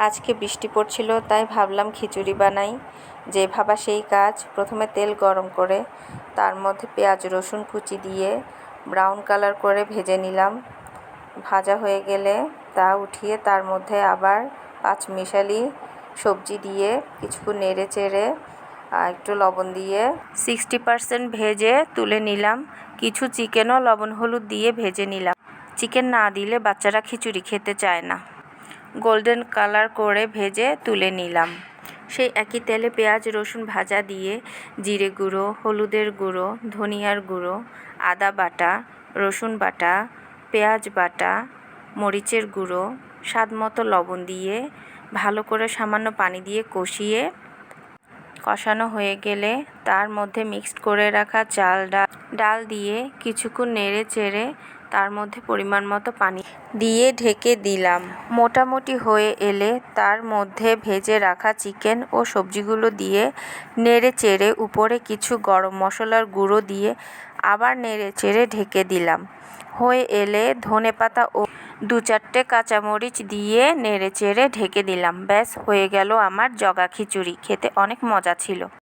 আজকে বৃষ্টি পড়ছিল, তাই ভাবলাম খিচুড়ি বানাই। যে ভাবা সেই কাজ। প্রথমে তেল গরম করে তার মধ্যে পেঁয়াজ রসুন কুচি দিয়ে ব্রাউন কালার করে ভেজে নিলাম। ভাজা হয়ে গেলে তা উঠিয়ে তার মধ্যে আবার পাঁচমিশালি সবজি দিয়ে কিছুক্ষণ নেড়ে চেড়ে একটু লবণ দিয়ে 60% ভেজে তুলে নিলাম। কিছু চিকেনও লবণ হলুদ দিয়ে ভেজে নিলাম। চিকেন না দিলে বাচ্চারা খিচুড়ি খেতে চায় না। গোল্ডেন কালার করে ভেজে তুলে নিলাম। সেই একই তেলে পেঁয়াজ রসুন ভাজা দিয়ে জিরে গুঁড়ো, হলুদের গুঁড়ো, ধনিয়ার গুঁড়ো, আদা বাটা, রসুন বাটা, পেঁয়াজ বাটা, মরিচের গুঁড়ো, স্বাদমতো লবণ দিয়ে ভালো করে সামান্য পানি দিয়ে কষানো হয়ে গেলে তার মধ্যে মিক্সড করে রাখা ডাল দিয়ে কিছুক্ষণ নেড়ে চেড়ে তার মধ্যে পরিমাণ মতো পানি দিয়ে ঢেকে দিলাম। মোটামুটি হয়ে এলে তার মধ্যে ভেজে রাখা চিকেন ও সবজিগুলো দিয়ে নেড়ে চেড়ে উপরে কিছু গরম মশলার গুঁড়ো দিয়ে আবার নেড়ে চেড়ে ঢেকে দিলাম। হয়ে এলে ধনেপাতা ও 2-4টে কাঁচামরিচ দিয়ে নেড়ে চেড়ে ঢেকে দিলাম। ব্যাস হয়ে গেল আমার জগা খিচুড়ি। খেতে অনেক মজা ছিল।